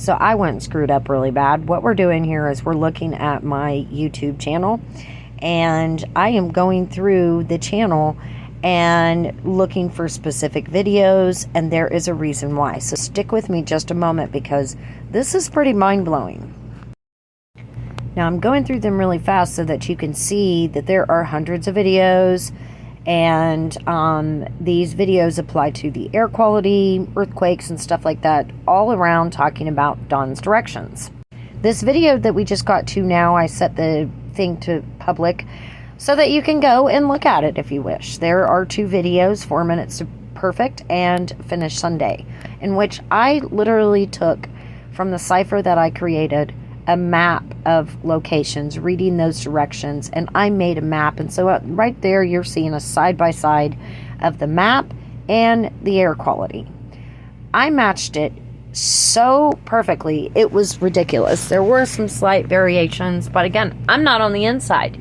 So I went and screwed up really bad. What we're doing here is we're looking at my YouTube channel, and I am going through the channel and looking for specific videos, and there is a reason why. So stick with me just a moment, because this is pretty mind-blowing. Now I'm going through them really fast so that you can see that there are hundreds of videos, and these videos apply to the air quality, earthquakes, and stuff like that, all around talking about Dawn's directions. This video that we just got to now, I set the thing to public so that you can go and look at it if you wish. There are 2 videos, 4 minutes to perfect and Finish Sunday, in which I literally took from the cipher that I created a map of locations, reading those directions, and I made a map. And so right there you're seeing a side-by-side of the map and the air quality. I matched it so perfectly, it was ridiculous. There were some slight variations, but again, I'm not on the inside.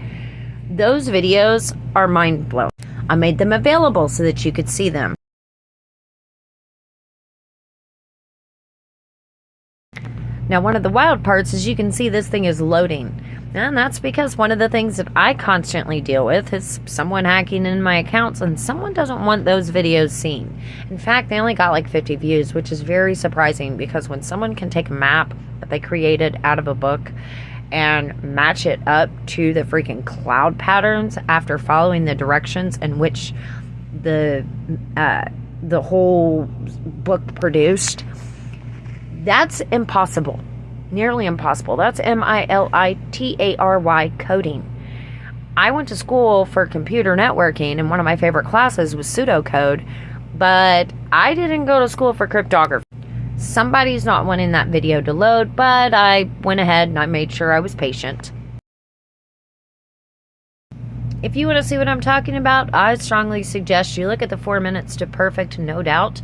Those videos are mind-blowing. I made them available so that you could see them. Now, one of the wild parts is you can see this thing is loading. And that's because one of the things that I constantly deal with is someone hacking in my accounts, and someone doesn't want those videos seen. In fact, they only got like 50 views, which is very surprising, because when someone can take a map that they created out of a book and match it up to the freaking cloud patterns after following the directions in which the whole book produced, that's impossible. Nearly impossible. That's MILITARY coding. I went to school for computer networking, and one of my favorite classes was pseudocode, but I didn't go to school for cryptography. Somebody's not wanting that video to load, but I went ahead and I made sure I was patient. If you want to see what I'm talking about, I strongly suggest you look at the 4 minutes to perfect, no doubt,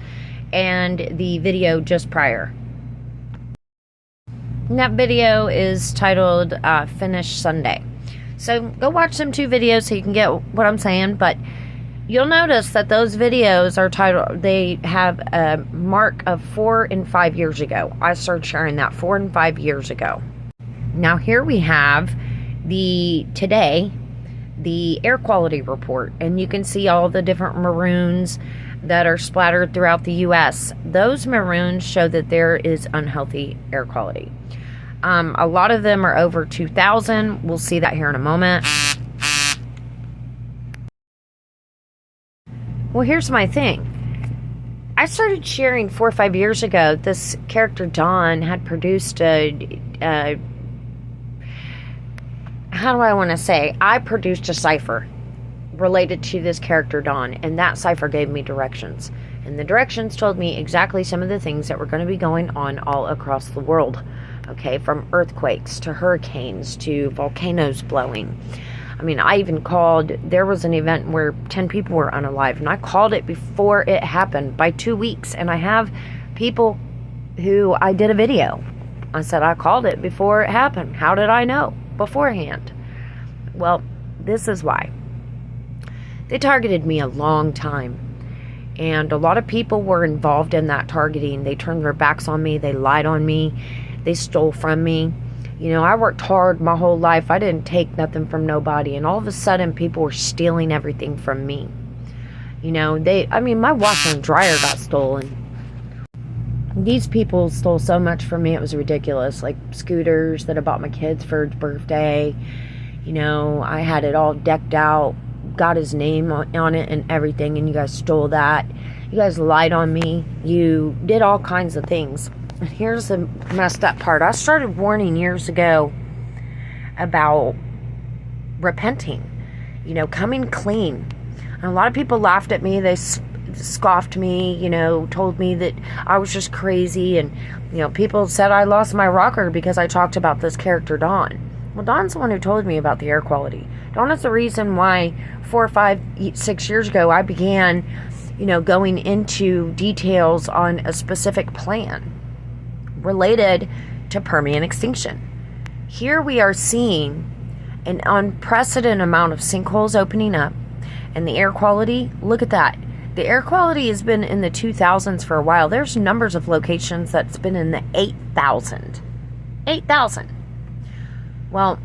and the video just prior. And that video is titled Finish Sunday. So go watch them 2 videos so you can get what I'm saying. But you'll notice that those videos are titled, they have a mark of 4 and 5 years ago. I started sharing that 4 and 5 years ago. Now here we have the air quality report, and you can see all the different maroons that are splattered throughout the U.S. Those maroons show that there is unhealthy air quality. A lot of them are over 2,000. We'll see that here in a moment. Well, here's my thing. I started sharing 4 or 5 years ago. This character, Dawn, had produced how do I want to say? I produced a cipher related to this character, Dawn, and that cipher gave me directions. And the directions told me exactly some of the things that were going to be going on all across the world. Okay, from earthquakes to hurricanes to volcanoes blowing. I mean, I even called, there was an event where 10 people were unalive, and I called it before it happened by 2 weeks. And I have people who I did a video. I said, I called it before it happened. How did I know beforehand? Well, this is why. They targeted me a long time, and a lot of people were involved in that targeting. They turned their backs on me. They lied on me. They stole from me. You know, I worked hard my whole life. I didn't take nothing from nobody, and all of a sudden people were stealing everything from me. You know, my washer and dryer got stolen. These people stole so much from me, it was ridiculous. Like scooters that I bought my kids for his birthday. You know, I had it all decked out, got his name on it and everything, and you guys stole that. You guys lied on me. You did all kinds of things. And here's the messed up part. I started warning years ago about repenting, you know, coming clean. And a lot of people laughed at me. They scoffed me, you know, told me that I was just crazy. And, you know, people said I lost my rocker because I talked about this character, Dawn. Well, Dawn's the one who told me about the air quality. Dawn is the reason why 4, 5, 6 years ago I began, you know, going into details on a specific plan related to Permian extinction. Here we are seeing an unprecedented amount of sinkholes opening up, and the air quality, look at that. The air quality has been in the 2000s for a while. There's numbers of locations that's been in the 8,000. 8,000. Well,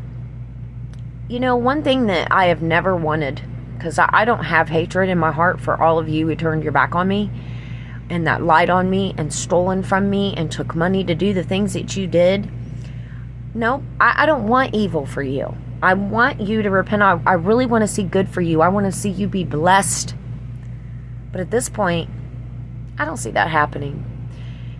you know, one thing that I have never wanted, because I don't have hatred in my heart for all of you who turned your back on me and that lied on me and stolen from me and took money to do the things that you did. No, I don't want evil for you. I want you to repent. I really want to see good for you. I want to see you be blessed. But at this point, I don't see that happening.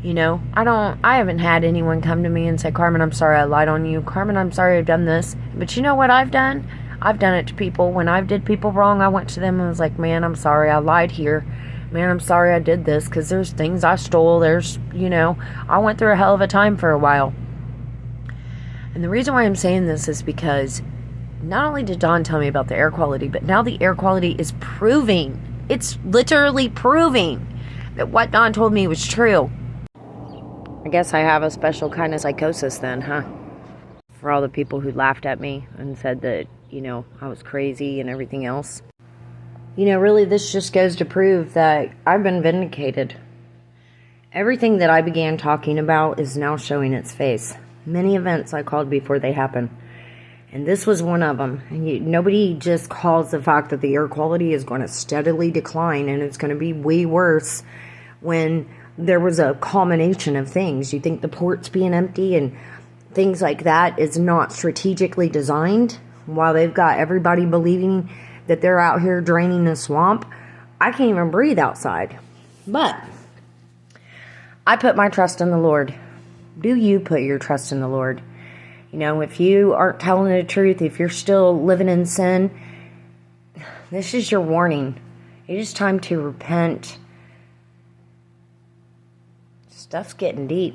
You know, I haven't had anyone come to me and say, Carmen, I'm sorry I lied on you. Carmen, I'm sorry I've done this. But you know what I've done? I've done it to people. When I did people wrong, I went to them and was like, man, I'm sorry I lied here. Man, I'm sorry I did this, because there's things I stole. There's, you know, I went through a hell of a time for a while. And the reason why I'm saying this is because not only did Don tell me about the air quality, but now the air quality is proving, it's literally proving that what Don told me was true. I guess I have a special kind of psychosis then, huh? For all the people who laughed at me and said that, you know, I was crazy and everything else. You know, really, this just goes to prove that I've been vindicated. Everything that I began talking about is now showing its face. Many events I called before they happen. And this was one of them. And nobody just calls the fact that the air quality is going to steadily decline and it's going to be way worse when there was a culmination of things. You think the ports being empty and things like that is not strategically designed while they've got everybody believing that they're out here draining the swamp? I can't even breathe outside. But I put my trust in the Lord. Do you put your trust in the Lord? You know, if you aren't telling the truth, if you're still living in sin, this is your warning. It is time to repent. Stuff's getting deep.